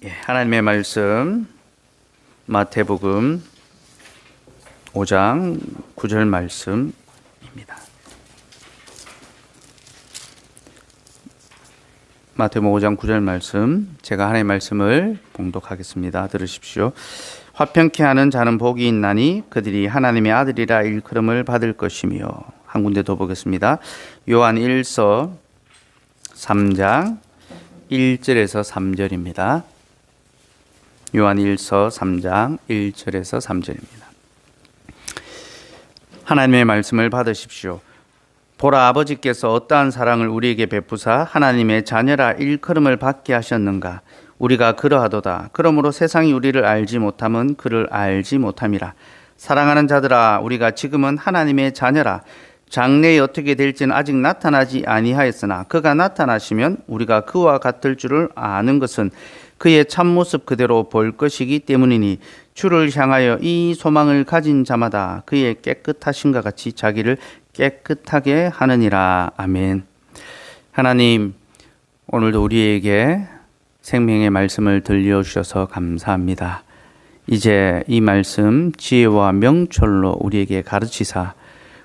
하나님의 말씀 마태복음 5장 9절 말씀입니다. 마태복음 5장 9절 말씀, 제가 하나님의 말씀을 봉독하겠습니다. 들으십시오. 화평케 하는 자는 복이 있나니 그들이 하나님의 아들이라 일컬음을 받을 것이며. 한 군데 더 보겠습니다. 요한 1서 3장 1절에서 3절입니다. 요한 1서 3장 1절에서 3절입니다. 하나님의 말씀을 받으십시오. 보라, 아버지께서 어떠한 사랑을 우리에게 베푸사 하나님의 자녀라 일컬음을 받게 하셨는가. 우리가 그러하도다. 그러므로 세상이 우리를 알지 못함은 그를 알지 못함이라. 사랑하는 자들아, 우리가 지금은 하나님의 자녀라. 장래에 어떻게 될지는 아직 나타나지 아니하였으나 그가 나타나시면 우리가 그와 같을 줄을 아는 것은 그의 참모습 그대로 볼 것이기 때문이니, 주를 향하여 이 소망을 가진 자마다 그의 깨끗하심과 같이 자기를 깨끗하게 하느니라. 아멘. 하나님, 오늘도 우리에게 생명의 말씀을 들려주셔서 감사합니다. 이제 이 말씀 지혜와 명철로 우리에게 가르치사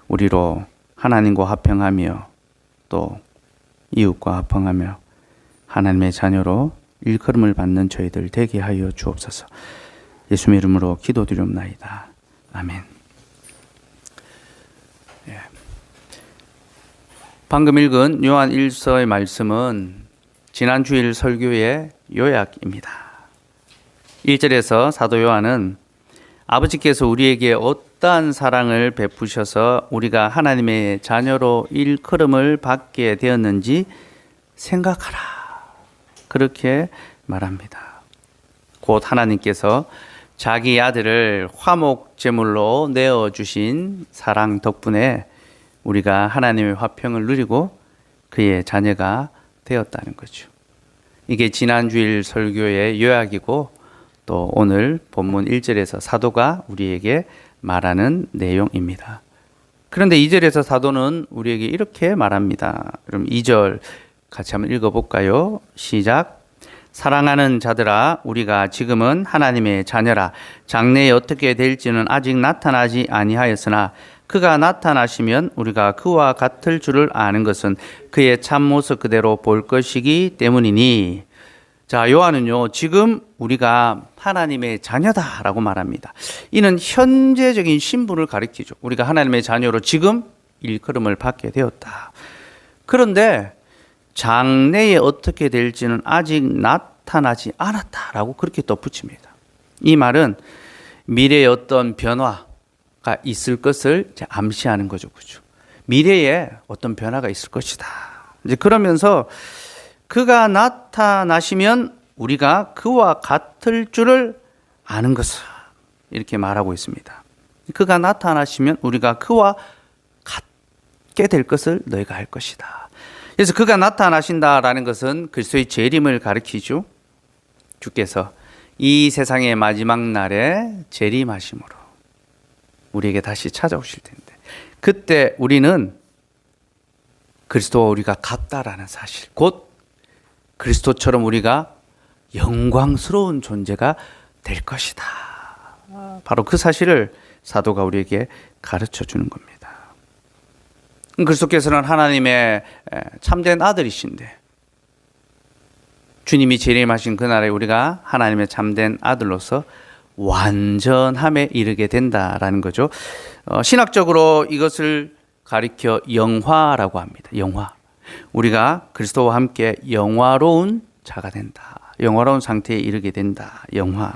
우리로 하나님과 화평하며 또 이웃과 화평하며 하나님의 자녀로 일컬음을 받는 저희들 되게 하여 주옵소서. 예수님의 이름으로 기도드리옵나이다. 아멘. 방금 읽은 요한 1서의 말씀은 지난 주일 설교의 요약입니다. 1절에서 사도 요한은 아버지께서 우리에게 어떠한 사랑을 베푸셔서 우리가 하나님의 자녀로 일컬음을 받게 되었는지 생각하라, 그렇게 말합니다. 곧 하나님께서 자기 아들을 화목 제물로 내어주신 사랑 덕분에 우리가 하나님의 화평을 누리고 그의 자녀가 되었다는 거죠. 이게 지난주일 설교의 요약이고 또 오늘 본문 1절에서 사도가 우리에게 말하는 내용입니다. 그런데 2절에서 사도는 우리에게 이렇게 말합니다. 그럼 2절 같이 한번 읽어볼까요? 시작. 사랑하는 자들아, 우리가 지금은 하나님의 자녀라. 장래에 어떻게 될지는 아직 나타나지 아니하였으나 그가 나타나시면 우리가 그와 같을 줄을 아는 것은 그의 참모습 그대로 볼 것이기 때문이니. 자, 요한은요, 지금 우리가 하나님의 자녀다라고 말합니다. 이는 현재적인 신분을 가리키죠. 우리가 하나님의 자녀로 지금 일컬음을 받게 되었다. 그런데 장래에 어떻게 될지는 아직 나타나지 않았다라고 그렇게 덧붙입니다. 이 말은 미래의 어떤 변화가 있을 것을 암시하는 거죠. 그죠? 미래에 어떤 변화가 있을 것이다. 이제 그러면서 그가 나타나시면 우리가 그와 같을 줄을 아는 것을 이렇게 말하고 있습니다. 그가 나타나시면 우리가 그와 같게 될 것을 너희가 알 것이다. 그래서 그가 나타나신다라는 것은 그리스도의 재림을 가리키죠. 주께서 이 세상의 마지막 날에 재림하심으로 우리에게 다시 찾아오실 텐데, 그때 우리는 그리스도와 우리가 같다라는 사실, 곧 그리스도처럼 우리가 영광스러운 존재가 될 것이다. 바로 그 사실을 사도가 우리에게 가르쳐 주는 겁니다. 그리스도께서는 하나님의 참된 아들이신데, 주님이 재림하신 그날에 우리가 하나님의 참된 아들로서 완전함에 이르게 된다라는 거죠. 신학적으로 이것을 가리켜 영화라고 합니다. 영화. 우리가 그리스도와 함께 영화로운 자가 된다. 영화로운 상태에 이르게 된다. 영화.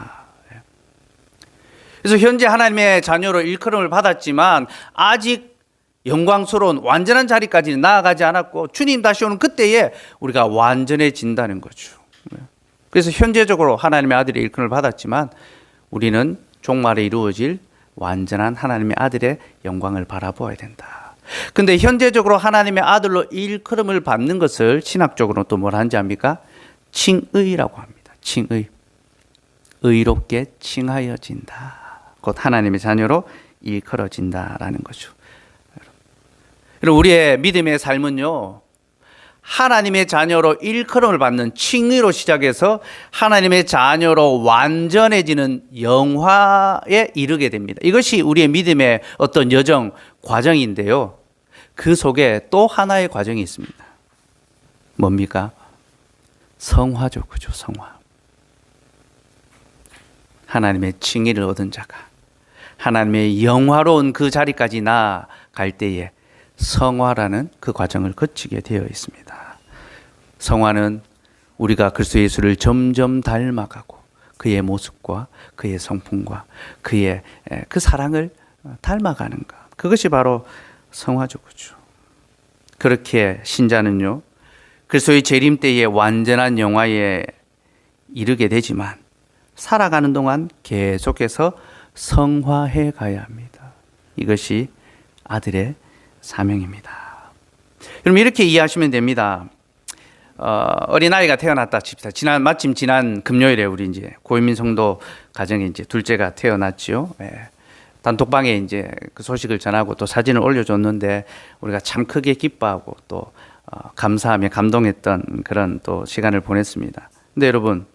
그래서 현재 하나님의 자녀로 일컬음을 받았지만 아직 영광스러운 완전한 자리까지 나아가지 않았고, 주님 다시 오는 그때에 우리가 완전해진다는 거죠. 그래서 현재적으로 하나님의 아들의 일컬음을 받았지만 우리는 종말에 이루어질 완전한 하나님의 아들의 영광을 바라보아야 된다. 근데 현재적으로 하나님의 아들로 일컬음을 받는 것을 신학적으로 또 뭘 하는지 압니까? 칭의라고 합니다. 칭의. 의롭게 칭하여진다. 곧 하나님의 자녀로 일컬어진다라는 거죠. 우리의 믿음의 삶은요, 하나님의 자녀로 일컬음을 받는 칭의로 시작해서 하나님의 자녀로 완전해지는 영화에 이르게 됩니다. 이것이 우리의 믿음의 어떤 여정, 과정인데요. 그 속에 또 하나의 과정이 있습니다. 뭡니까? 성화죠. 그죠? 성화. 하나님의 칭의를 얻은 자가 하나님의 영화로운 그 자리까지 나아갈 때에 성화라는 그 과정을 거치게 되어 있습니다. 성화는 우리가 그리스도 예수를 점점 닮아가고 그의 모습과 그의 성품과 그의 그 사랑을 닮아가는 것. 그것이 바로 성화죠. 그죠? 그렇게 신자는요, 그리스도의 재림 때에 완전한 영화에 이르게 되지만 살아가는 동안 계속해서 성화해 가야 합니다. 이것이 아들의 사명입니다. 여러분 이렇게 이해하시면 됩니다. 어린아이가 태어났다 칩시다. 마침 지난 금요일에 우리 이제 고인민 성도 가정에 이제 둘째가 태어났죠. 예. 단톡방에 이제 그 소식을 전하고 또 사진을 올려줬는데 우리가 참 크게 기뻐하고 또 감사하며 감동했던 그런 또 시간을 보냈습니다. 근데 여러분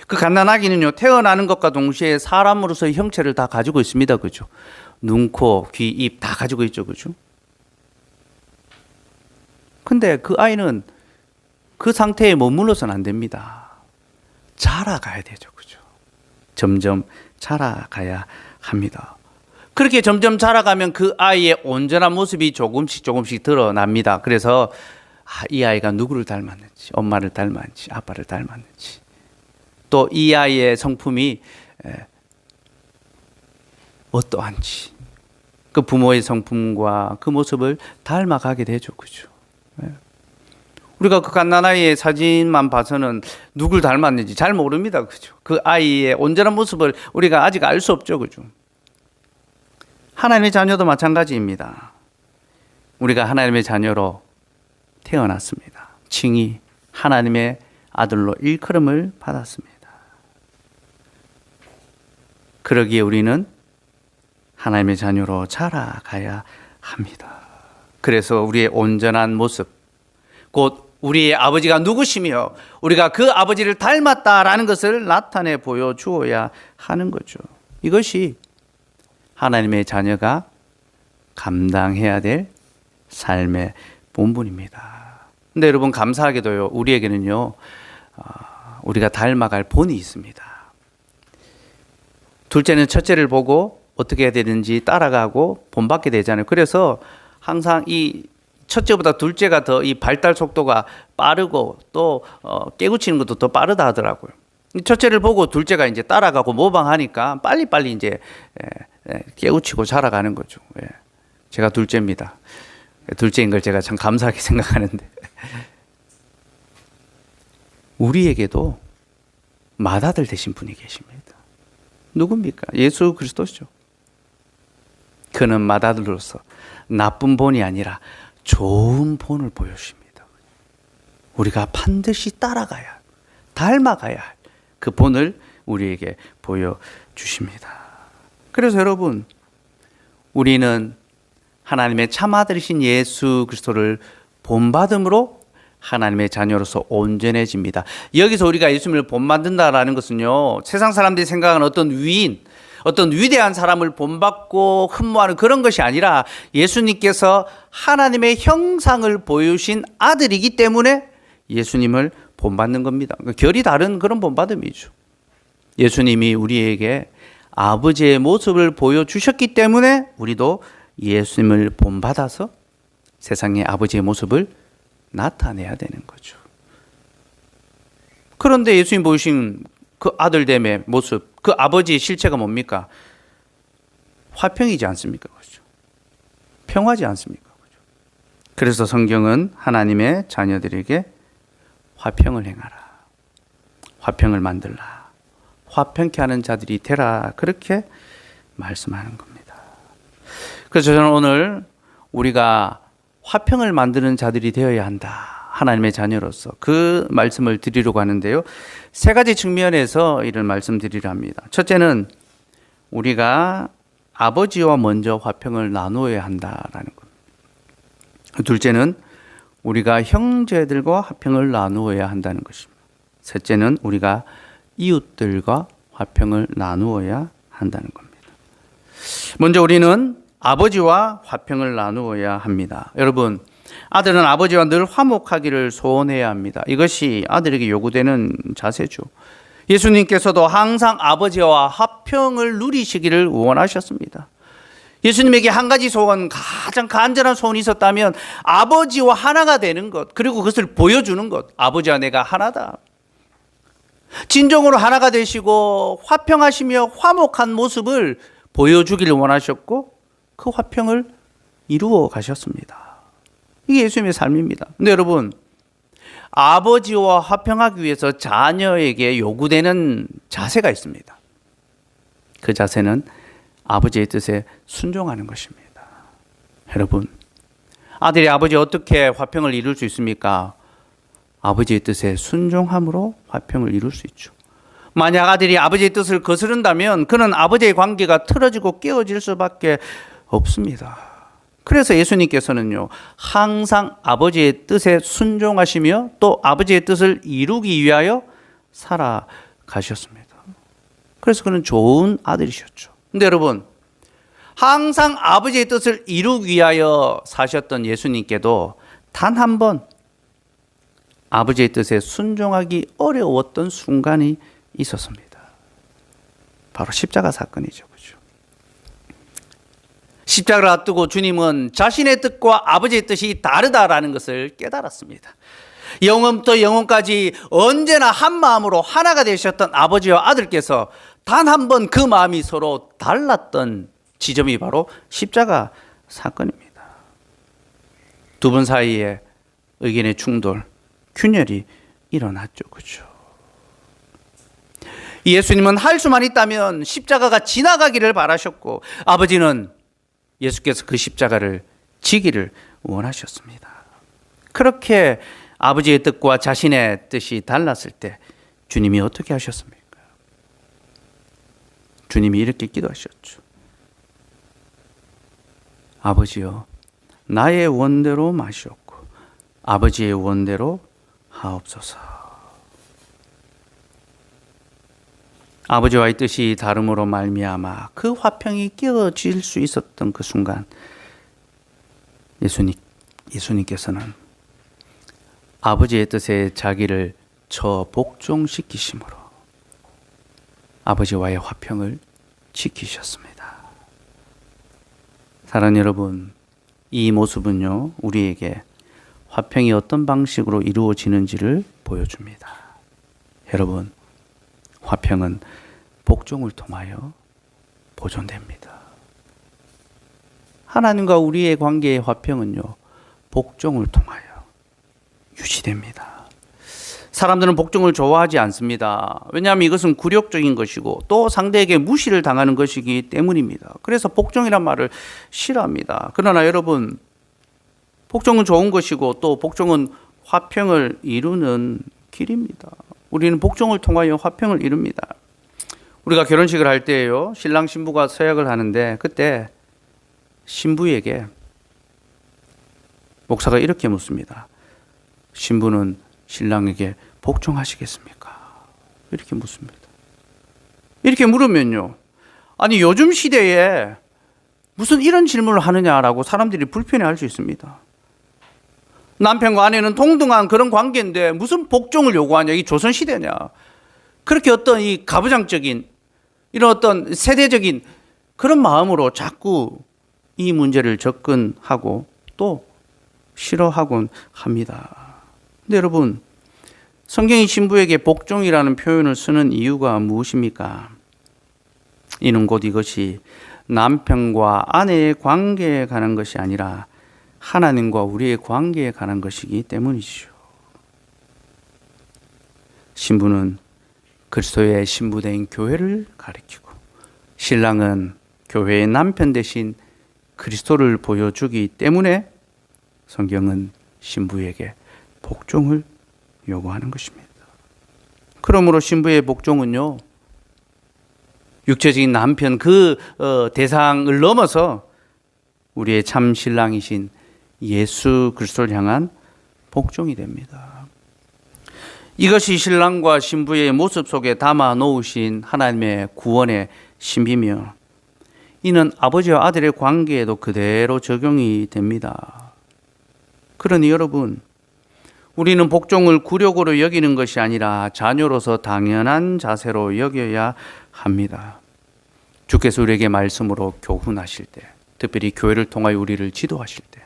그 갓난아기는요 태어나는 것과 동시에 사람으로서의 형체를 다 가지고 있습니다. 그죠? 눈, 코, 귀, 입 다 가지고 있죠. 그죠? 근데 그 아이는 그 상태에 머물러서는 안 됩니다. 자라가야 되죠. 그죠? 점점 자라가야 합니다. 그렇게 점점 자라가면 그 아이의 온전한 모습이 조금씩 드러납니다. 그래서 이 아이가 누구를 닮았는지, 엄마를 닮았는지, 아빠를 닮았는지, 또 이 아이의 성품이 어떠한지, 그 부모의 성품과 그 모습을 닮아가게 되죠. 그죠? 우리가 그 갓난아이의 사진만 봐서는 누굴 닮았는지 잘 모릅니다. 그죠? 그 아이의 온전한 모습을 우리가 아직 알 수 없죠. 그죠? 하나님의 자녀도 마찬가지입니다. 우리가 하나님의 자녀로 태어났습니다. 칭의 하나님의 아들로 일컬음을 받았습니다. 그러기에 우리는 하나님의 자녀로 자라가야 합니다. 그래서 우리의 온전한 모습, 곧 우리의 아버지가 누구시며 우리가 그 아버지를 닮았다라는 것을 나타내 보여주어야 하는 거죠. 이것이 하나님의 자녀가 감당해야 될 삶의 본분입니다. 근데 여러분 감사하게도요, 우리에게는요, 우리가 닮아갈 본이 있습니다. 둘째는 첫째를 보고 어떻게 해야 되는지 따라가고 본받게 되잖아요. 그래서 항상 이 첫째보다 둘째가 더 이 발달 속도가 빠르고 또 깨우치는 것도 더 빠르다 하더라고요. 첫째를 보고 둘째가 이제 따라가고 모방하니까 빨리빨리 이제 깨우치고 자라가는 거죠. 제가 둘째입니다. 둘째인 걸 제가 참 감사하게 생각하는데 우리에게도 맏아들 되신 분이 계십니다. 누굽니까? 예수 그리스도시죠. 그는 맏아들로서 나쁜 본이 아니라 좋은 본을 보여주십니다. 우리가 반드시 따라가야, 닮아가야 할 그 본을 우리에게 보여주십니다. 그래서 여러분, 우리는 하나님의 참아들이신 예수 그리스도를 본받음으로 하나님의 자녀로서 온전해집니다. 여기서 우리가 예수님을 본받는다라는 것은요, 세상 사람들이 생각하는 어떤 위인, 어떤 위대한 사람을 본받고 흠모하는 그런 것이 아니라 예수님께서 하나님의 형상을 보여주신 아들이기 때문에 예수님을 본받는 겁니다. 결이 다른 그런 본받음이죠. 예수님이 우리에게 아버지의 모습을 보여주셨기 때문에 우리도 예수님을 본받아서 세상에 아버지의 모습을 나타내야 되는 거죠. 그런데 예수님 보여주신 그 아들됨의 모습, 그 아버지의 실체가 뭡니까? 화평이지 않습니까? 그렇죠? 평화지 않습니까? 그렇죠? 그래서 성경은 하나님의 자녀들에게 화평을 행하라, 화평을 만들라, 화평케 하는 자들이 되라, 그렇게 말씀하는 겁니다. 그래서 저는 오늘 우리가 화평을 만드는 자들이 되어야 한다, 하나님의 자녀로서 그 말씀을 드리려고 하는데요, 세 가지 측면에서 이를 말씀드리려 합니다. 첫째는 우리가 아버지와 먼저 화평을 나누어야 한다라는 것. 둘째는 우리가 형제들과 화평을 나누어야 한다는 것입니다. 셋째는 우리가 이웃들과 화평을 나누어야 한다는 겁니다. 먼저 우리는 아버지와 화평을 나누어야 합니다. 여러분, 아들은 아버지와 늘 화목하기를 소원해야 합니다. 이것이 아들에게 요구되는 자세죠. 예수님께서도 항상 아버지와 화평을 누리시기를 원하셨습니다. 예수님에게 한 가지 소원, 가장 간절한 소원이 있었다면 아버지와 하나가 되는 것, 그리고 그것을 보여주는 것. 아버지와 내가 하나다. 진정으로 하나가 되시고 화평하시며 화목한 모습을 보여주기를 원하셨고 그 화평을 이루어 가셨습니다. 이게 예수님의 삶입니다. 근데 여러분, 아버지와 화평하기 위해서 자녀에게 요구되는 자세가 있습니다. 그 자세는 아버지의 뜻에 순종하는 것입니다. 여러분, 아들이 아버지와 어떻게 화평을 이룰 수 있습니까? 아버지의 뜻에 순종함으로 화평을 이룰 수 있죠. 만약 아들이 아버지의 뜻을 거스른다면 그는 아버지의 관계가 틀어지고 깨어질 수밖에 없습니다. 그래서 예수님께서는요, 항상 아버지의 뜻에 순종하시며 또 아버지의 뜻을 이루기 위하여 살아가셨습니다. 그래서 그는 좋은 아들이셨죠. 근데 여러분, 항상 아버지의 뜻을 이루기 위하여 사셨던 예수님께도 단 한 번 아버지의 뜻에 순종하기 어려웠던 순간이 있었습니다. 바로 십자가 사건이죠. 그렇죠? 십자가를 앞두고 주님은 자신의 뜻과 아버지의 뜻이 다르다라는 것을 깨달았습니다. 영원부터 영원까지 언제나 한 마음으로 하나가 되셨던 아버지와 아들께서 단 한 번 그 마음이 서로 달랐던 지점이 바로 십자가 사건입니다. 두 분 사이에 의견의 충돌, 균열이 일어났죠. 그렇죠? 예수님은 할 수만 있다면 십자가가 지나가기를 바라셨고 아버지는 예수께서 그 십자가를 지기를 원하셨습니다. 그렇게 아버지의 뜻과 자신의 뜻이 달랐을 때 주님이 어떻게 하셨습니까? 주님이 이렇게 기도하셨죠. 아버지여, 나의 원대로 마시옵고 아버지의 원대로 하옵소서. 아버지와의 뜻이 다름으로 말미암아 그 화평이 깨어질 수 있었던 그 순간 예수님께서는 아버지의 뜻에 자기를 복종시키심으로 아버지와의 화평을 지키셨습니다. 사랑하는 여러분, 이 모습은요, 우리에게 화평이 어떤 방식으로 이루어지는지를 보여줍니다. 여러분, 화평은 복종을 통하여 보존됩니다. 하나님과 우리의 관계의 화평은요, 복종을 통하여 유지됩니다. 사람들은 복종을 좋아하지 않습니다. 왜냐하면 이것은 굴욕적인 것이고 또 상대에게 무시를 당하는 것이기 때문입니다. 그래서 복종이란 말을 싫어합니다. 그러나 여러분, 복종은 좋은 것이고 또 복종은 화평을 이루는 길입니다. 우리는 복종을 통하여 화평을 이룹니다. 우리가 결혼식을 할 때요, 신랑 신부가 서약을 하는데 그때 신부에게 목사가 이렇게 묻습니다. 신부는 신랑에게 복종하시겠습니까? 이렇게 묻습니다. 이렇게 물으면요, 아니 요즘 시대에 무슨 이런 질문을 하느냐라고 사람들이 불편해할 수 있습니다. 남편과 아내는 동등한 그런 관계인데 무슨 복종을 요구하냐, 이 조선시대냐. 그렇게 어떤 이 가부장적인 이런 어떤 세대적인 그런 마음으로 자꾸 이 문제를 접근하고 또 싫어하곤 합니다. 근데 여러분, 성경이 신부에게 복종이라는 표현을 쓰는 이유가 무엇입니까? 이는 곧 이것이 남편과 아내의 관계에 관한 것이 아니라 하나님과 우리의 관계에 관한 것이기 때문이죠. 신부는 그리스도의 신부된 교회를 가리키고 신랑은 교회의 남편 대신 그리스도를 보여주기 때문에 성경은 신부에게 복종을 요구하는 것입니다. 그러므로 신부의 복종은요, 육체적인 남편 그 대상을 넘어서 우리의 참 신랑이신 예수 그리스도를 향한 복종이 됩니다. 이것이 신랑과 신부의 모습 속에 담아 놓으신 하나님의 구원의 신비며 이는 아버지와 아들의 관계에도 그대로 적용이 됩니다. 그러니 여러분, 우리는 복종을 굴욕으로 여기는 것이 아니라 자녀로서 당연한 자세로 여겨야 합니다. 주께서 우리에게 말씀으로 교훈하실 때, 특별히 교회를 통하여 우리를 지도하실 때,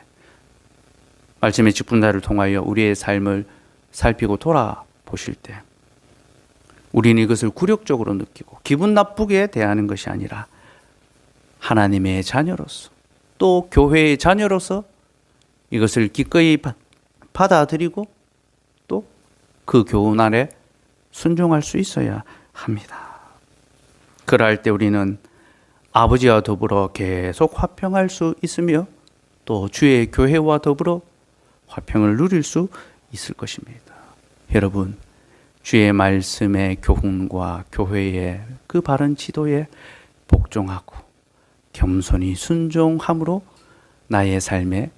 말씀의 직분자를 통하여 우리의 삶을 살피고 돌아보실 때 우리는 이것을 굴욕적으로 느끼고 기분 나쁘게 대하는 것이 아니라 하나님의 자녀로서 또 교회의 자녀로서 이것을 기꺼이 받아들이고 또 그 교훈 아래 순종할 수 있어야 합니다. 그럴 때 우리는 아버지와 더불어 계속 화평할 수 있으며 또 주의 교회와 더불어 화평을 누릴 수 있을 것입니다. 여러분, 주의 말씀의 교훈과 교회의 그 바른 지도에 복종하고 겸손히 순종함으로 나의 삶에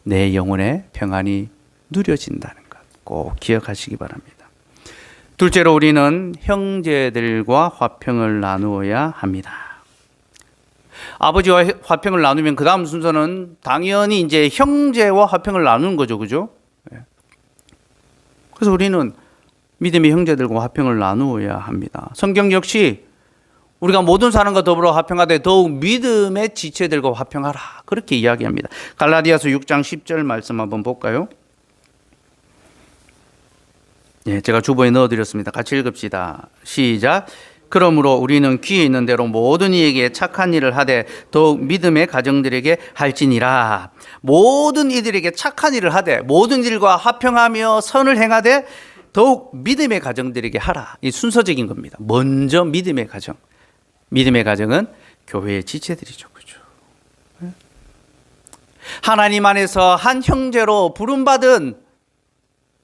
내 영혼의 평안이 누려진다는 것 꼭 기억하시기 바랍니다. 둘째로 우리는 형제들과 화평을 나누어야 합니다. 아버지와 화평을 나누면 그 다음 순서는 당연히 이제 형제와 화평을 나누는 거죠. 그죠? 그래서 우리는 믿음의 형제들과 화평을 나누어야 합니다. 성경 역시 우리가 모든 사람과 더불어 화평하되 더욱 믿음의 지체들과 화평하라. 그렇게 이야기합니다. 갈라디아서 6장 10절 말씀 한번 볼까요? 예, 제가 주보에 넣어드렸습니다. 같이 읽읍시다. 시작. 그러므로 우리는 귀에 있는 대로 모든 이에게 착한 일을 하되 더욱 믿음의 가정들에게 할지니라. 모든 이들에게 착한 일을 하되 모든 일과 화평하며 선을 행하되 더욱 믿음의 가정들에게 하라. 이 순서적인 겁니다. 먼저 믿음의 가정. 믿음의 가정은 교회의 지체들이죠. 그죠? 하나님 안에서 한 형제로 부름받은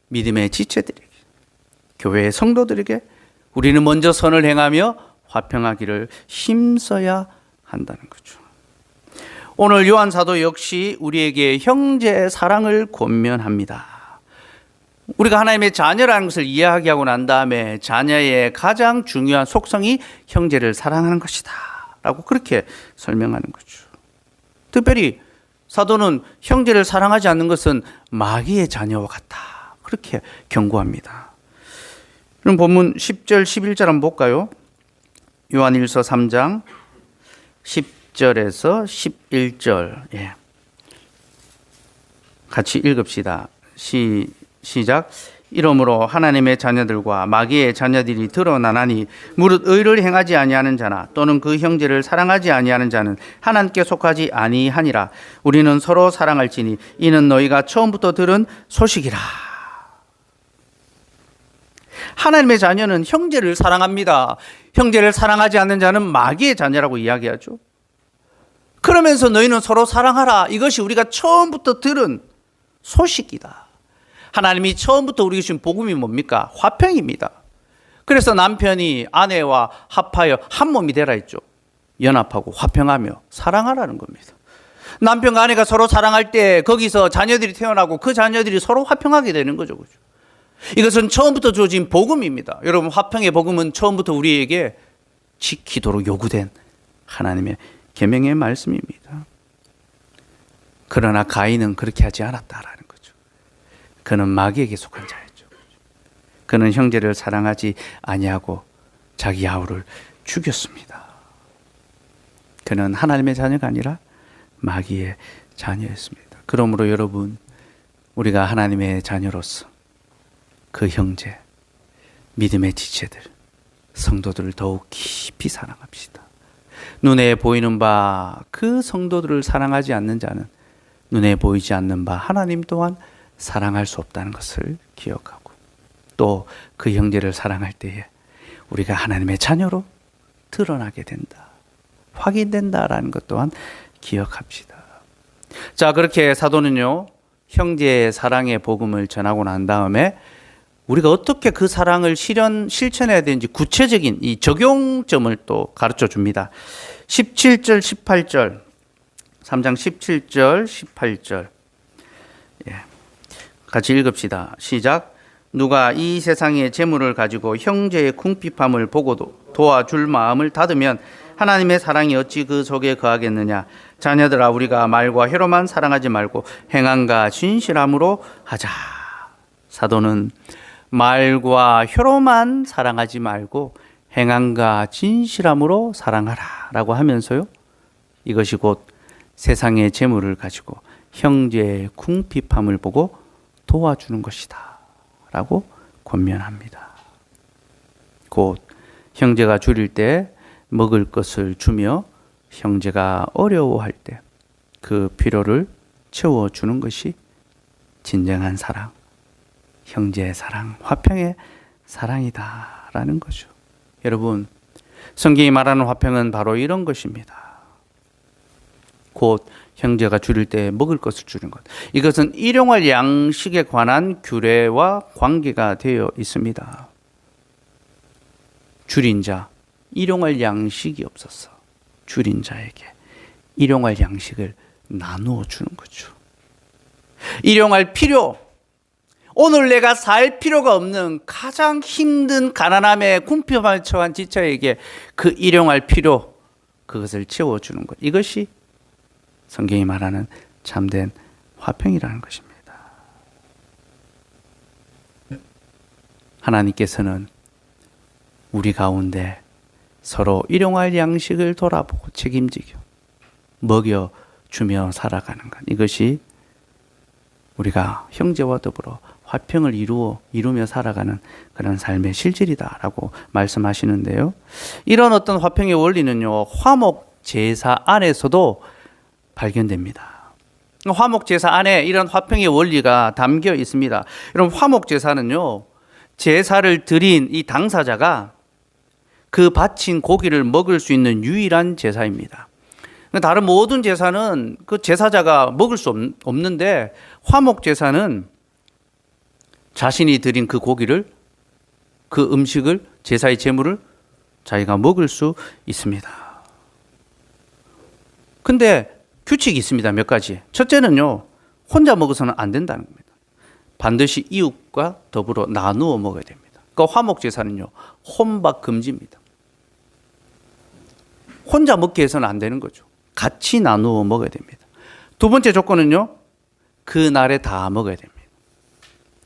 믿음의 지체들에게, 교회의 성도들에게 우리는 먼저 선을 행하며 화평하기를 힘써야 한다는 거죠. 오늘 요한 사도 역시 우리에게 형제의 사랑을 권면합니다. 우리가 하나님의 자녀라는 것을 이야기하고 난 다음에 자녀의 가장 중요한 속성이 형제를 사랑하는 것이다 라고 그렇게 설명하는 거죠. 특별히 사도는 형제를 사랑하지 않는 것은 마귀의 자녀와 같다 그렇게 경고합니다. 그럼 본문 10절 11절 한번 볼까요? 요한일서 3장 10절에서 11절 예. 같이 읽읍시다. 시작. 이러므로 하나님의 자녀들과 마귀의 자녀들이 드러나나니 무릇 의를 행하지 아니하는 자나 또는 그 형제를 사랑하지 아니하는 자는 하나님께 속하지 아니하니라. 우리는 서로 사랑할지니 이는 너희가 처음부터 들은 소식이라. 하나님의 자녀는 형제를 사랑합니다. 형제를 사랑하지 않는 자는 마귀의 자녀라고 이야기하죠. 그러면서 너희는 서로 사랑하라. 이것이 우리가 처음부터 들은 소식이다. 하나님이 처음부터 우리에게 주신 복음이 뭡니까? 화평입니다. 그래서 남편이 아내와 합하여 한 몸이 되라 했죠. 연합하고 화평하며 사랑하라는 겁니다. 남편과 아내가 서로 사랑할 때 거기서 자녀들이 태어나고 그 자녀들이 서로 화평하게 되는 거죠. 그죠? 이것은 처음부터 주어진 복음입니다. 여러분, 화평의 복음은 처음부터 우리에게 지키도록 요구된 하나님의 계명의 말씀입니다. 그러나 가인은 그렇게 하지 않았다라는 거죠. 그는 마귀에게 속한 자였죠. 그는 형제를 사랑하지 아니하고 자기 아우를 죽였습니다. 그는 하나님의 자녀가 아니라 마귀의 자녀였습니다. 그러므로 여러분, 우리가 하나님의 자녀로서 그 형제, 믿음의 지체들, 성도들을 더욱 깊이 사랑합시다. 눈에 보이는 바 그 성도들을 사랑하지 않는 자는 눈에 보이지 않는 바 하나님 또한 사랑할 수 없다는 것을 기억하고 또 그 형제를 사랑할 때에 우리가 하나님의 자녀로 드러나게 된다. 확인된다라는 것 또한 기억합시다. 자, 그렇게 사도는요, 형제의 사랑의 복음을 전하고 난 다음에 우리가 어떻게 그 사랑을 실천해야 되는지 구체적인 이 적용점을 또 가르쳐 줍니다. 17절, 18절, 3장 17절, 18절. 예. 같이 읽읍시다. 시작. 누가 이 세상의 재물을 가지고 형제의 궁핍함을 보고도 도와줄 마음을 닫으면 하나님의 사랑이 어찌 그 속에 거하겠느냐. 자녀들아, 우리가 말과 혀로만 사랑하지 말고 행함과 진실함으로 하자. 사도는 말과 혀로만 사랑하지 말고 행함과 진실함으로 사랑하라 라고 하면서요, 이것이 곧 세상의 재물을 가지고 형제의 궁핍함을 보고 도와주는 것이다 라고 권면합니다. 곧 형제가 줄일 때 먹을 것을 주며 형제가 어려워할 때 그 필요를 채워주는 것이 진정한 사랑, 형제의 사랑, 화평의 사랑이다 라는 거죠. 여러분, 성경이 말하는 화평은 바로 이런 것입니다. 곧 형제가 줄일 때 먹을 것을 주는 것. 이것은 일용할 양식에 관한 규례와 관계가 되어 있습니다. 줄인 자, 일용할 양식이 없었어. 줄인 자에게 일용할 양식을 나누어 주는 거죠. 일용할 필요, 오늘 내가 살 필요가 없는 가장 힘든 가난함에 궁핍함에 처한 지체에게 그 일용할 필요, 그것을 채워주는 것. 이것이 성경이 말하는 참된 화평이라는 것입니다. 하나님께서는 우리 가운데 서로 일용할 양식을 돌아보고 책임지고 먹여주며 살아가는 것. 이것이 우리가 형제와 더불어 화평을 이루며 살아가는 그런 삶의 실질이다라고 말씀하시는데요. 이런 어떤 화평의 원리는요, 화목 제사 안에서도 발견됩니다. 화목 제사 안에 이런 화평의 원리가 담겨 있습니다. 여러분, 화목 제사는요, 제사를 드린 이 당사자가 그 바친 고기를 먹을 수 있는 유일한 제사입니다. 다른 모든 제사는 그 제사자가 먹을 수 없는데, 화목 제사는 자신이 드린 그 고기를, 그 음식을, 제사의 제물을 자기가 먹을 수 있습니다. 근데 규칙이 있습니다. 몇 가지. 첫째는요, 혼자 먹어서는 안 된다는 겁니다. 반드시 이웃과 더불어 나누어 먹어야 됩니다. 그러니까 화목 제사는요, 혼밥 금지입니다. 혼자 먹게 해서는 안 되는 거죠. 같이 나누어 먹어야 됩니다. 두 번째 조건은요, 그날에 다 먹어야 됩니다.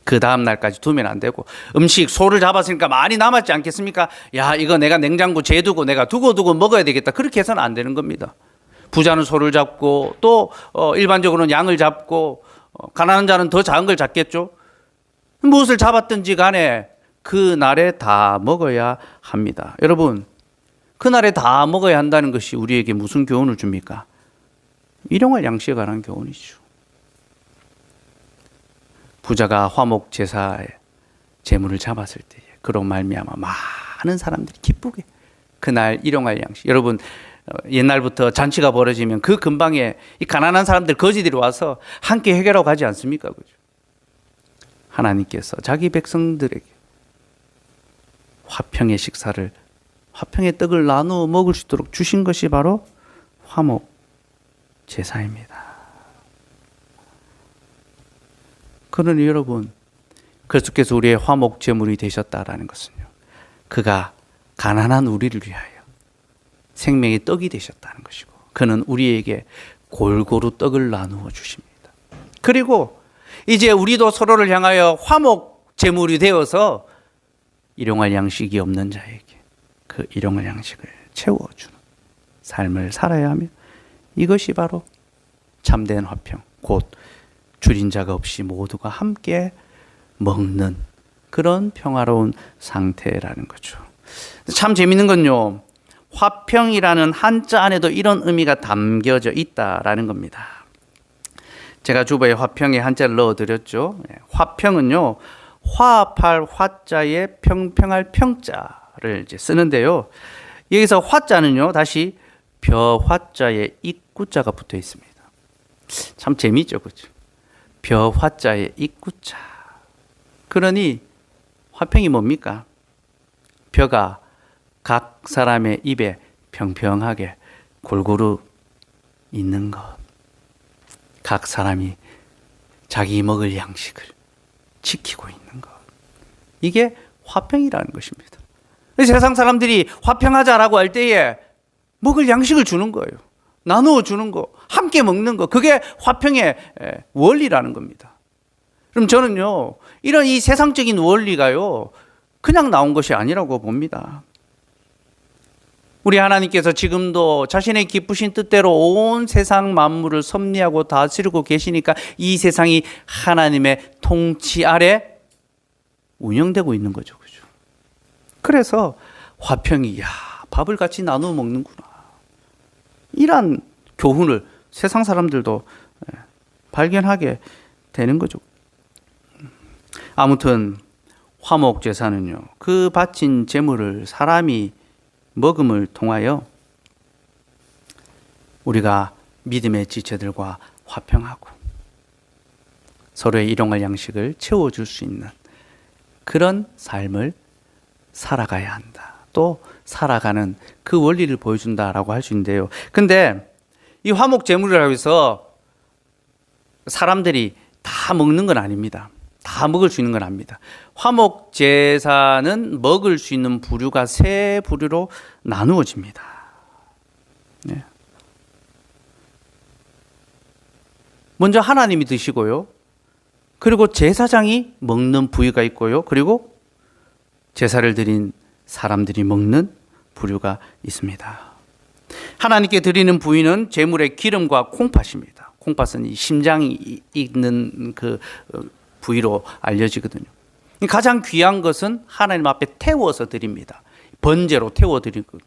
그 다음 날까지 두면 안 되고, 음식 소를 잡았으니까 많이 남았지 않겠습니까? 야, 이거 내가 냉장고 재두고 내가 두고 먹어야 되겠다. 그렇게 해서는 안 되는 겁니다. 부자는 소를 잡고 또 일반적으로는 양을 잡고 가난한 자는 더 작은 걸 잡겠죠. 무엇을 잡았든지 간에 그 날에 다 먹어야 합니다. 여러분, 그 날에 다 먹어야 한다는 것이 우리에게 무슨 교훈을 줍니까? 일용할 양식에 관한 교훈이죠. 부자가 화목 제사에 제물을 잡았을 때 그로 말미암아 많은 사람들이 기쁘게 그날 일용할 양식. 여러분, 옛날부터 잔치가 벌어지면 그 근방에 이 가난한 사람들, 거지들이 와서 함께 해결하고 가지 않습니까? 그죠? 하나님께서 자기 백성들에게 화평의 식사를, 화평의 떡을 나누어 먹을 수 있도록 주신 것이 바로 화목 제사입니다. 그러니 여러분, 그리스도께서 우리의 화목 제물이 되셨다라는 것은요, 그가 가난한 우리를 위하여 생명의 떡이 되셨다는 것이고, 그는 우리에게 골고루 떡을 나누어 주십니다. 그리고 이제 우리도 서로를 향하여 화목 제물이 되어서 일용할 양식이 없는 자에게 그 일용할 양식을 채워주는 삶을 살아야 하며, 이것이 바로 참된 화평, 곧 줄인 자가 없이 모두가 함께 먹는 그런 평화로운 상태라는 거죠. 참 재밌는 건요, 화평이라는 한자 안에도 이런 의미가 담겨져 있다라는 겁니다. 제가 주보에 화평의 한자를 넣어드렸죠. 화평은요, 화합할 화자에 평평할 평자를 이제 쓰는데요. 여기서 화자는요, 다시 벼 화자에 입구자가 붙어 있습니다. 참 재미있죠, 그렇죠? 벼 화자에 입구자. 그러니 화평이 뭡니까? 벼가 각 사람의 입에 평평하게 골고루 있는 것. 각 사람이 자기 먹을 양식을 지키고 있는 것. 이게 화평이라는 것입니다. 세상 사람들이 화평하자라고 할 때에 먹을 양식을 주는 거예요. 나누어 주는 거, 함께 먹는 거, 그게 화평의 원리라는 겁니다. 그럼 저는요, 이런 이 세상적인 원리가요, 그냥 나온 것이 아니라고 봅니다. 우리 하나님께서 지금도 자신의 기쁘신 뜻대로 온 세상 만물을 섭리하고 다스리고 계시니까 이 세상이 하나님의 통치 아래 운영되고 있는 거죠. 그죠? 그래서 화평이, 밥을 같이 나누어 먹는구나. 이런 교훈을 세상 사람들도 발견하게 되는 거죠. 아무튼 화목제사는요, 그 바친 제물을 사람이 먹음을 통하여 우리가 믿음의 지체들과 화평하고 서로의 일용할 양식을 채워줄 수 있는 그런 삶을 살아가야 한다. 또 살아가는 그 원리를 보여준다라고 할 수 있는데요. 근데 이 화목제물이라고 해서 사람들이 다 먹는 건 아닙니다. 다 먹을 수 있는 건 아닙니다. 화목제사는 먹을 수 있는 부류가 세 부류로 나누어집니다. 네. 먼저 하나님이 드시고요. 그리고 제사장이 먹는 부위가 있고요. 그리고 제사를 드린 사람들이 먹는 부류가 있습니다. 하나님께 드리는 부위는 제물의 기름과 콩팥입니다. 콩팥은 이 심장이 있는 그 부위로 알려지거든요. 가장 귀한 것은 하나님 앞에 태워서 드립니다. 번제로 태워 드리고,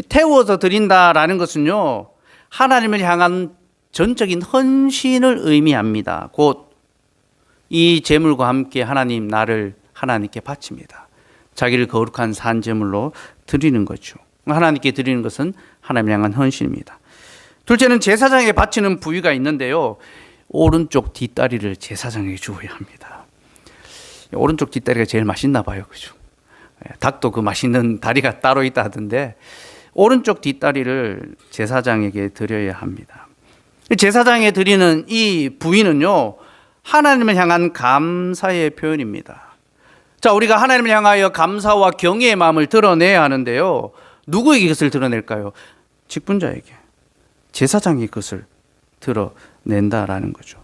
태워서 드린다라는 것은요, 하나님을 향한 전적인 헌신을 의미합니다. 곧 이 제물과 함께 하나님 나를 하나님께 바칩니다. 자기를 거룩한 산제물로 드리는 거죠. 하나님께 드리는 것은 하나님을 향한 헌신입니다. 둘째는 제사장에게 바치는 부위가 있는데요, 오른쪽 뒷다리를 제사장에게 주어야 합니다. 오른쪽 뒷다리가 제일 맛있나 봐요. 그죠? 닭도 그 맛있는 다리가 따로 있다 하던데, 오른쪽 뒷다리를 제사장에게 드려야 합니다. 제사장에 드리는 이 부위는요, 하나님을 향한 감사의 표현입니다. 자, 우리가 하나님을 향하여 감사와 경외의 마음을 드러내야 하는데요, 누구에게 그것을 드러낼까요? 직분자에게, 제사장이 그것을 드러낸다라는 거죠.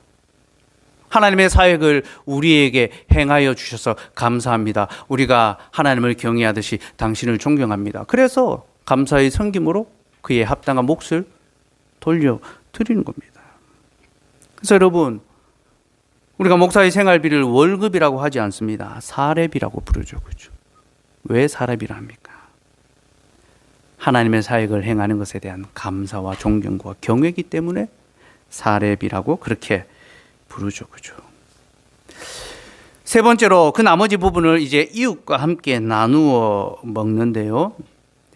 하나님의 사역을 우리에게 행하여 주셔서 감사합니다. 우리가 하나님을 경외하듯이 당신을 존경합니다. 그래서 감사의 섬김으로 그에 합당한 몫을 돌려드리는 겁니다. 그래서 여러분, 우리가 목사의 생활비를 월급이라고 하지 않습니다. 사례비라고 부르죠. 그렇죠? 왜 사례비라 합니까? 하나님의 사역을 행하는 것에 대한 감사와 존경과 경외이기 때문에 사례비라고 그렇게 부르죠. 그죠? 세 번째로 그 나머지 부분을 이제 이웃과 함께 나누어 먹는데요.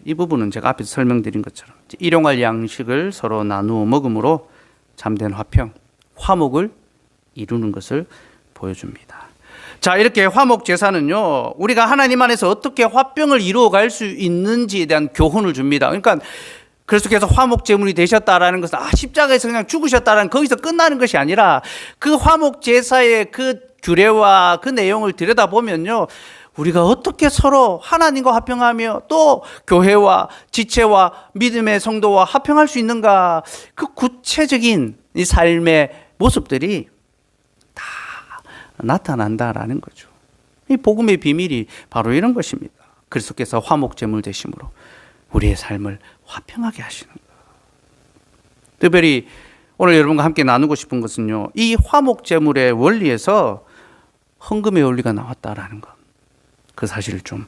이 부분은 제가 앞에서 설명드린 것처럼 일용할 양식을 서로 나누어 먹음으로 참된 화평, 화목을 이루는 것을 보여줍니다. 자, 이렇게 화목 제사는요, 우리가 하나님 안에서 어떻게 화평을 이루어갈 수 있는지에 대한 교훈을 줍니다. 그러니까 그리스도께서 화목 제물이 되셨다라는 것은 십자가에서 그냥 죽으셨다라는 거기서 끝나는 것이 아니라 그 화목 제사의 그 규례와 그 내용을 들여다보면요, 우리가 어떻게 서로 하나님과 화평하며 또 교회와 지체와 믿음의 성도와 화평할 수 있는가, 그 구체적인 이 삶의 모습들이 다 나타난다라는 거죠. 이 복음의 비밀이 바로 이런 것입니다. 그리스도께서 화목 제물 되심으로 우리의 삶을 화평하게 하시는 것. 특별히 오늘 여러분과 함께 나누고 싶은 것은요, 이 화목 제물의 원리에서 헌금의 원리가 나왔다라는 것, 그 사실을 좀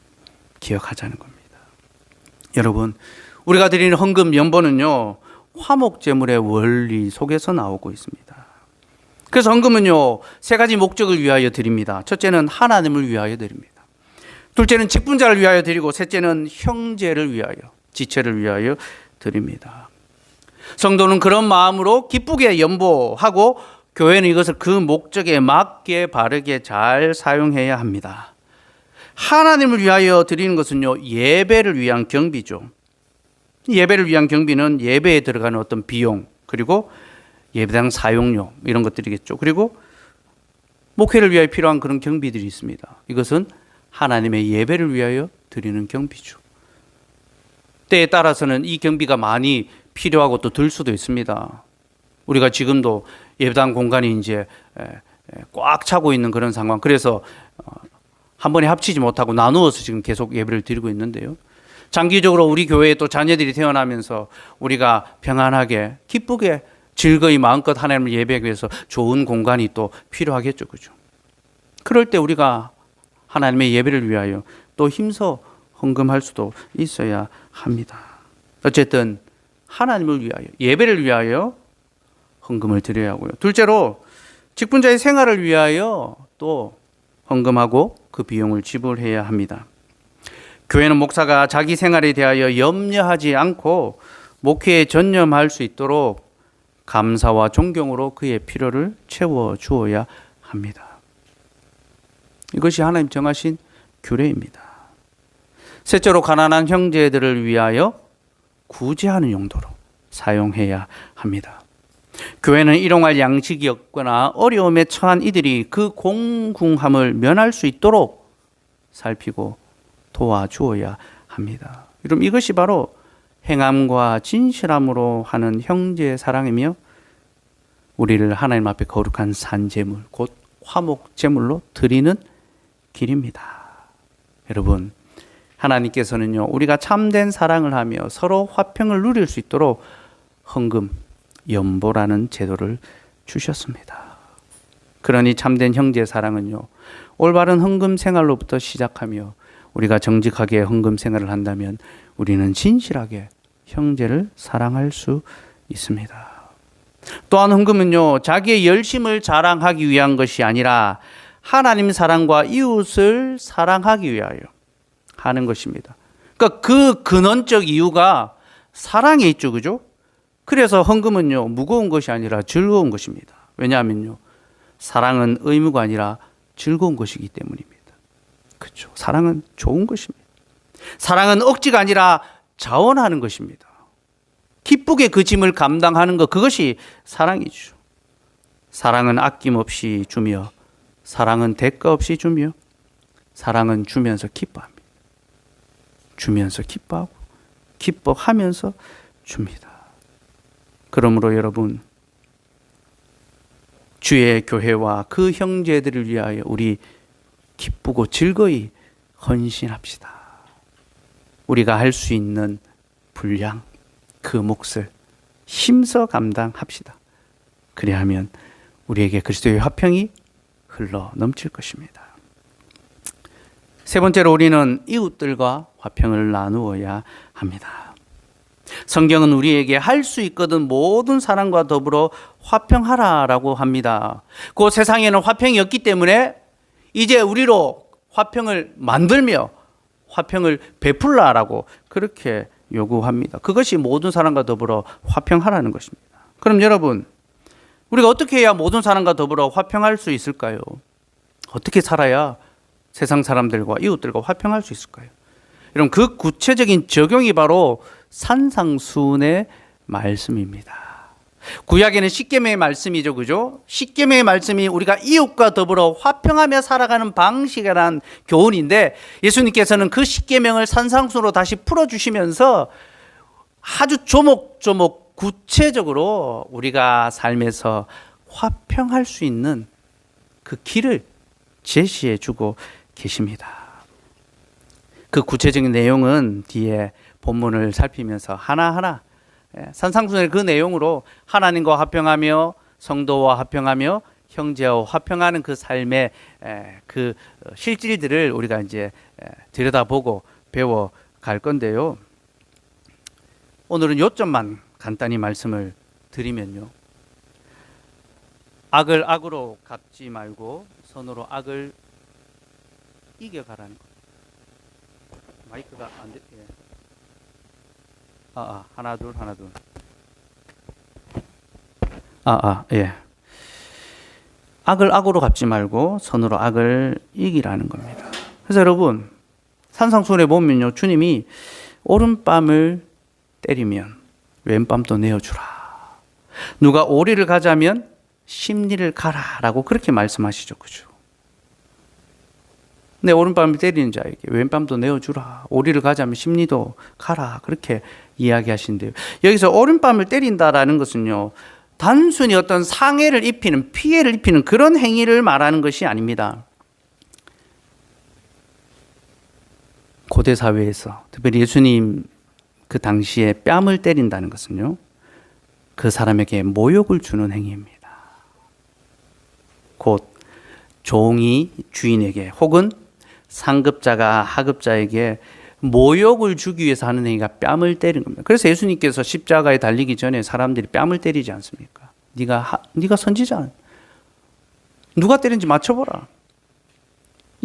기억하자는 겁니다. 여러분, 우리가 드리는 헌금 연보는요, 화목 제물의 원리 속에서 나오고 있습니다. 그래서 헌금은요, 세 가지 목적을 위하여 드립니다. 첫째는 하나님을 위하여 드립니다. 둘째는 직분자를 위하여 드리고, 셋째는 형제를 위하여, 지체를 위하여 드립니다. 성도는 그런 마음으로 기쁘게 연보하고, 교회는 이것을 그 목적에 맞게 바르게 잘 사용해야 합니다. 하나님을 위하여 드리는 것은요, 예배를 위한 경비죠. 예배를 위한 경비는 예배에 들어가는 어떤 비용, 그리고 예배당 사용료, 이런 것들이겠죠. 그리고 목회를 위하여 필요한 그런 경비들이 있습니다. 이것은 하나님의 예배를 위하여 드리는 경비죠. 때에 따라서는 이 경비가 많이 필요하고 또 들 수도 있습니다. 우리가 지금도 예배당 공간이 이제 꽉 차고 있는 그런 상황. 그래서 한 번에 합치지 못하고 나누어서 지금 계속 예배를 드리고 있는데요. 장기적으로 우리 교회에 또 자녀들이 태어나면서 우리가 평안하게 기쁘게 즐거이 마음껏 하나님을 예배하기 위해서 좋은 공간이 또 필요하겠죠. 그죠? 그럴 때 우리가 하나님의 예배를 위하여 또 힘써 헌금할 수도 있어야 합니다. 어쨌든 하나님을 위하여, 예배를 위하여 헌금을 드려야 하고요. 둘째로 직분자의 생활을 위하여 또 헌금하고 그 비용을 지불해야 합니다. 교회는 목사가 자기 생활에 대하여 염려하지 않고 목회에 전념할 수 있도록 감사와 존경으로 그의 필요를 채워 주어야 합니다. 이것이 하나님 정하신 규례입니다. 셋째로 가난한 형제들을 위하여 구제하는 용도로 사용해야 합니다. 교회는 일용할 양식이 없거나 어려움에 처한 이들이 그 공궁함을 면할 수 있도록 살피고 도와주어야 합니다. 여러분, 이것이 바로 행함과 진실함으로 하는 형제 사랑이며 우리를 하나님 앞에 거룩한 산제물, 곧 화목 제물로 드리는 길입니다. 여러분, 하나님께서는요, 우리가 참된 사랑을 하며 서로 화평을 누릴 수 있도록 헌금, 연보라는 제도를 주셨습니다. 그러니 참된 형제 사랑은요, 올바른 헌금 생활로부터 시작하며 우리가 정직하게 헌금 생활을 한다면 우리는 진실하게 형제를 사랑할 수 있습니다. 또한 헌금은요, 자기의 열심을 자랑하기 위한 것이 아니라 하나님 사랑과 이웃을 사랑하기 위하여 하는 것입니다. 그러니까 그 근원적 이유가 사랑에 있죠. 그죠? 그래서 헌금은요, 무거운 것이 아니라 즐거운 것입니다. 왜냐하면요, 사랑은 의무가 아니라 즐거운 것이기 때문입니다. 그렇죠? 사랑은 좋은 것입니다. 사랑은 억지가 아니라 자원하는 것입니다. 기쁘게 그 짐을 감당하는 것, 그것이 사랑이죠. 사랑은 아낌없이 주며, 사랑은 대가 없이 주며, 사랑은 주면서 기뻐합니다. 주면서 기뻐하고, 기뻐하면서 줍니다. 그러므로 여러분, 주의 교회와 그 형제들을 위하여 우리 기쁘고 즐거이 헌신합시다. 우리가 할 수 있는 분량, 그 몫을 힘써 감당합시다. 그리하면 우리에게 그리스도의 화평이 흘러 넘칠 것입니다. 세 번째로 우리는 이웃들과 화평을 나누어야 합니다. 성경은 우리에게 할 수 있거든 모든 사람과 더불어 화평하라라고 합니다. 그 세상에는 화평이 없기 때문에 이제 우리로 화평을 만들며 화평을 베풀라라고 그렇게 요구합니다. 그것이 모든 사람과 더불어 화평하라는 것입니다. 그럼 여러분, 우리가 어떻게 해야 모든 사람과 더불어 화평할 수 있을까요? 어떻게 살아야 세상 사람들과 이웃들과 화평할 수 있을까요? 여러분, 그 구체적인 적용이 바로 산상수훈의 말씀입니다. 구약에는 십계명의 말씀이죠, 그죠? 십계명의 말씀이 우리가 이웃과 더불어 화평하며 살아가는 방식에 대한 교훈인데, 예수님께서는 그 십계명을 산상수훈으로 다시 풀어주시면서 아주 조목조목 구체적으로 우리가 삶에서 화평할 수 있는 그 길을 제시해 주고 계십니다. 그 구체적인 내용은 뒤에 본문을 살피면서 하나하나 산상수훈의 그 내용으로 하나님과 화평하며 성도와 화평하며 형제와 화평하는 그 삶의 그 실질들을 우리가 이제 들여다보고 배워갈 건데요. 오늘은 요점만 간단히 말씀을 드리면요. 악을 악으로 갚지 말고 선으로 악을 이겨가라는 것. 마이크가 안 돼. 예. 하나 둘. 예. 악을 악으로 갚지 말고 선으로 악을 이기라는 겁니다. 그래서 여러분, 산상수훈에 보면요, 주님이 오른뺨을 때리면 왼뺨도 내어주라. 누가 오리를 가자면 심리를 가라라고 그렇게 말씀하시죠. 그죠? 내 오른밤을 때리는 자에게 왼밤도 내어주라. 오리를 가자면 심리도 가라. 그렇게 이야기하신대요. 여기서 오른밤을 때린다라는 것은요, 단순히 어떤 상해를 입히는, 피해를 입히는 그런 행위를 말하는 것이 아닙니다. 고대 사회에서 특별히 예수님 그 당시에 뺨을 때린다는 것은요, 그 사람에게 모욕을 주는 행위입니다. 곧 종이 주인에게 혹은 상급자가 하급자에게 모욕을 주기 위해서 하는 행위가 뺨을 때리는 겁니다. 그래서 예수님께서 십자가에 달리기 전에 사람들이 뺨을 때리지 않습니까? 네가 선지자, 누가 때린지 맞춰보라.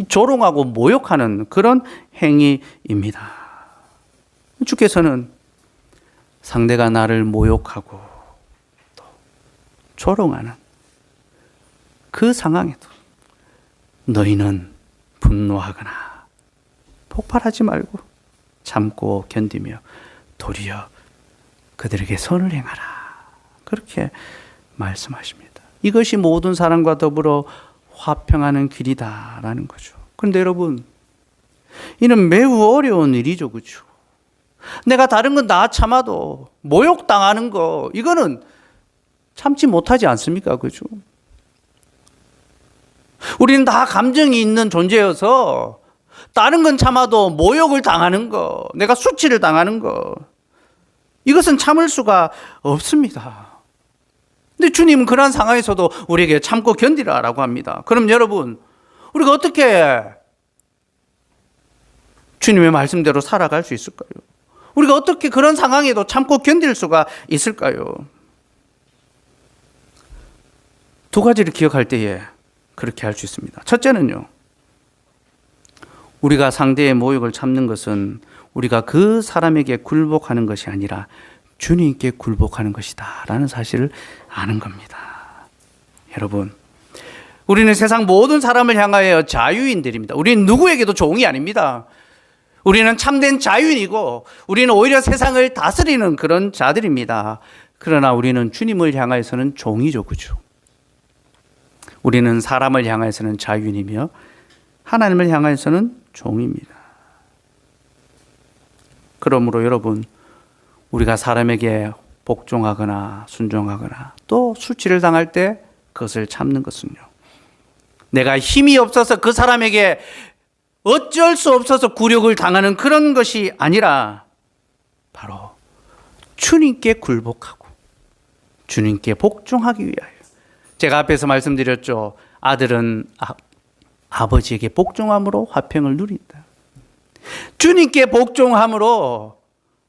조롱하고 모욕하는 그런 행위입니다. 주께서는 상대가 나를 모욕하고 또 조롱하는 그 상황에도 너희는 분노하거나 폭발하지 말고 참고 견디며 도리어 그들에게 선을 행하라. 그렇게 말씀하십니다. 이것이 모든 사람과 더불어 화평하는 길이다라는 거죠. 그런데 여러분, 이는 매우 어려운 일이죠. 그렇죠? 내가 다른 건 다 참아도 모욕당하는 거, 이거는 참지 못하지 않습니까? 그죠? 우리는 다 감정이 있는 존재여서 다른 건 참아도 모욕을 당하는 거, 내가 수치를 당하는 거, 이것은 참을 수가 없습니다. 근데 주님은 그러한 상황에서도 우리에게 참고 견디라라고 합니다. 그럼 여러분, 우리가 어떻게 주님의 말씀대로 살아갈 수 있을까요? 우리가 어떻게 그런 상황에도 참고 견딜 수가 있을까요? 두 가지를 기억할 때에 그렇게 할 수 있습니다. 첫째는요, 우리가 상대의 모욕을 참는 것은 우리가 그 사람에게 굴복하는 것이 아니라 주님께 굴복하는 것이다 라는 사실을 아는 겁니다. 여러분, 우리는 세상 모든 사람을 향하여 자유인들입니다. 우리는 누구에게도 종이 아닙니다. 우리는 참된 자유인이고 우리는 오히려 세상을 다스리는 그런 자들입니다. 그러나 우리는 주님을 향하여서는 종이죠. 그죠? 우리는 사람을 향하여서는 자유인이며 하나님을 향하여서는 종입니다. 그러므로 여러분, 우리가 사람에게 복종하거나 순종하거나 또 수치를 당할 때 그것을 참는 것은요, 내가 힘이 없어서 그 사람에게 어쩔 수 없어서 굴욕을 당하는 그런 것이 아니라 바로 주님께 굴복하고 주님께 복종하기 위하여. 제가 앞에서 말씀드렸죠. 아들은 아버지에게 복종함으로 화평을 누린다. 주님께 복종함으로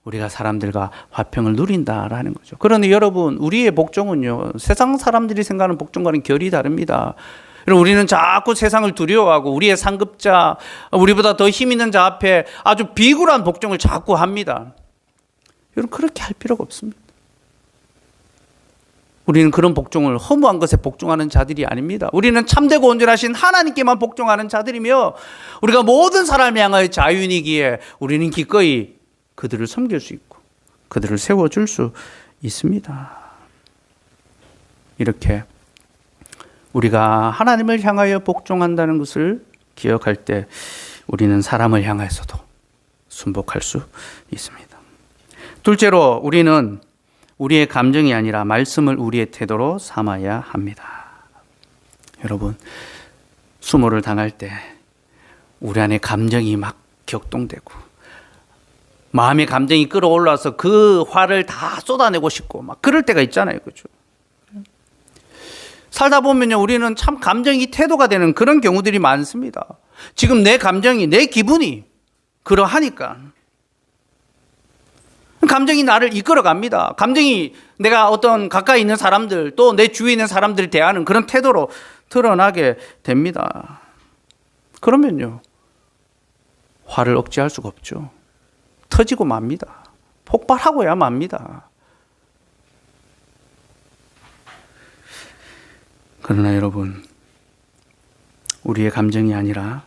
우리가 사람들과 화평을 누린다라는 거죠. 그런데 여러분, 우리의 복종은요, 세상 사람들이 생각하는 복종과는 결이 다릅니다. 우리는 자꾸 세상을 두려워하고 우리의 상급자, 우리보다 더 힘 있는 자 앞에 아주 비굴한 복종을 자꾸 합니다. 여러분, 그렇게 할 필요가 없습니다. 우리는 그런 복종을 허무한 것에 복종하는 자들이 아닙니다. 우리는 참되고 온전하신 하나님께만 복종하는 자들이며 우리가 모든 사람을 향하여 자유인이기에 우리는 기꺼이 그들을 섬길 수 있고 그들을 세워줄 수 있습니다. 이렇게 우리가 하나님을 향하여 복종한다는 것을 기억할 때 우리는 사람을 향해서도 순복할 수 있습니다. 둘째로, 우리는 우리의 감정이 아니라 말씀을 우리의 태도로 삼아야 합니다. 여러분, 수모를 당할 때 우리 안에 감정이 막 격동되고 마음의 감정이 끌어올라서 그 화를 다 쏟아내고 싶고 막 그럴 때가 있잖아요. 그렇죠? 살다 보면요, 우리는 참 감정이 태도가 되는 그런 경우들이 많습니다. 지금 내 감정이, 내 기분이 그러하니까 감정이 나를 이끌어갑니다. 감정이 내가 어떤 가까이 있는 사람들 또 내 주위에 있는 사람들을 대하는 그런 태도로 드러나게 됩니다. 그러면요, 화를 억제할 수가 없죠. 터지고 맙니다. 폭발하고야 맙니다. 그러나 여러분, 우리의 감정이 아니라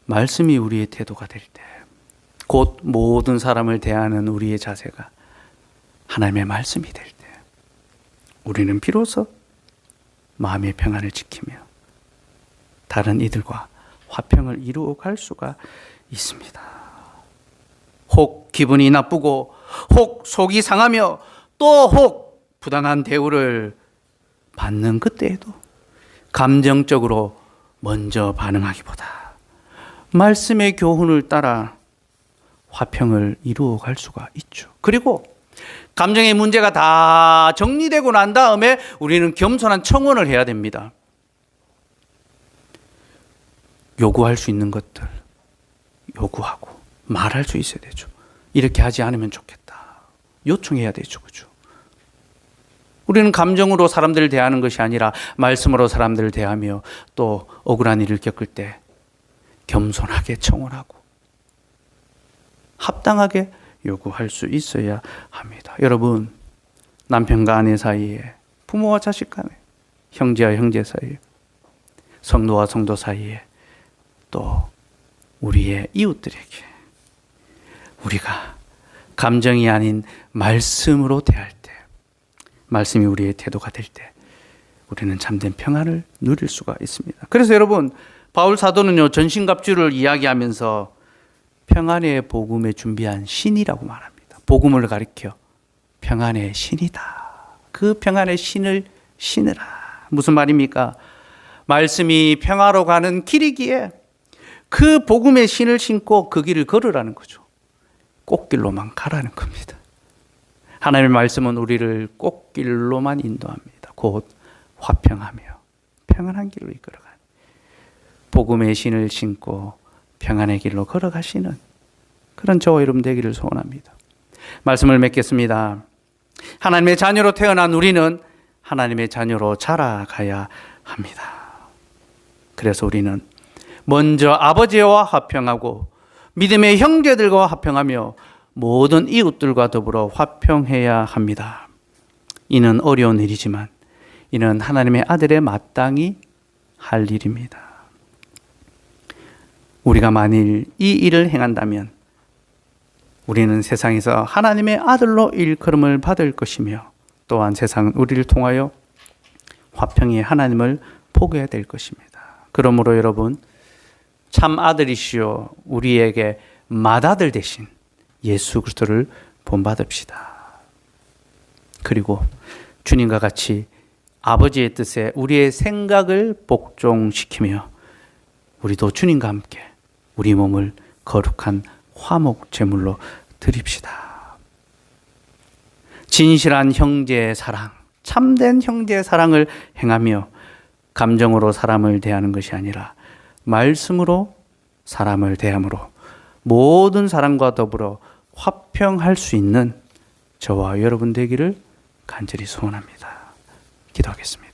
말씀이 우리의 태도가 될 때, 곧 모든 사람을 대하는 우리의 자세가 하나님의 말씀이 될 때, 우리는 비로소 마음의 평안을 지키며 다른 이들과 화평을 이루어 갈 수가 있습니다. 혹 기분이 나쁘고 혹 속이 상하며 또 혹 부당한 대우를 받는 그때에도 감정적으로 먼저 반응하기보다 말씀의 교훈을 따라 화평을 이루어 갈 수가 있죠. 그리고 감정의 문제가 다 정리되고 난 다음에 우리는 겸손한 청원을 해야 됩니다. 요구할 수 있는 것들 요구하고 말할 수 있어야 되죠. 이렇게 하지 않으면 좋겠다. 요청해야 되죠. 그죠? 우리는 감정으로 사람들을 대하는 것이 아니라 말씀으로 사람들을 대하며 또 억울한 일을 겪을 때 겸손하게 청원하고 합당하게 요구할 수 있어야 합니다. 여러분, 남편과 아내 사이에, 부모와 자식 간에, 형제와 형제 사이에, 성도와 성도 사이에, 또 우리의 이웃들에게 우리가 감정이 아닌 말씀으로 대할 때, 말씀이 우리의 태도가 될 때 우리는 참된 평안을 누릴 수가 있습니다. 그래서 여러분, 바울 사도는요, 전신갑주를 이야기하면서 평안의 복음에 준비한 신이라고 말합니다. 복음을 가리켜 평안의 신이다. 그 평안의 신을 신으라. 무슨 말입니까? 말씀이 평화로 가는 길이기에 그 복음의 신을 신고 그 길을 걸으라는 거죠. 꽃길로만 가라는 겁니다. 하나님의 말씀은 우리를 꽃길로만 인도합니다. 곧 화평하며 평안한 길로 이끌어가는 복음의 신을 신고 평안의 길로 걸어가시는 그런 저와 여러분 되기를 소원합니다. 말씀을 맺겠습니다. 하나님의 자녀로 태어난 우리는 하나님의 자녀로 자라가야 합니다. 그래서 우리는 먼저 아버지와 화평하고 믿음의 형제들과 화평하며 모든 이웃들과 더불어 화평해야 합니다. 이는 어려운 일이지만 이는 하나님의 아들의 마땅히 할 일입니다. 우리가 만일 이 일을 행한다면 우리는 세상에서 하나님의 아들로 일컬음을 받을 것이며 또한 세상은 우리를 통하여 화평의 하나님을 보게 될 것입니다. 그러므로 여러분, 참 아들이시오 우리에게 맏아들 되신 예수 그리스도를 본받읍시다. 그리고 주님과 같이 아버지의 뜻에 우리의 생각을 복종시키며 우리도 주님과 함께 우리 몸을 거룩한 화목 제물로 드립시다. 진실한 형제의 사랑, 참된 형제의 사랑을 행하며 감정으로 사람을 대하는 것이 아니라 말씀으로 사람을 대함으로 모든 사람과 더불어 화평할 수 있는 저와 여러분 되기를 간절히 소원합니다. 기도하겠습니다.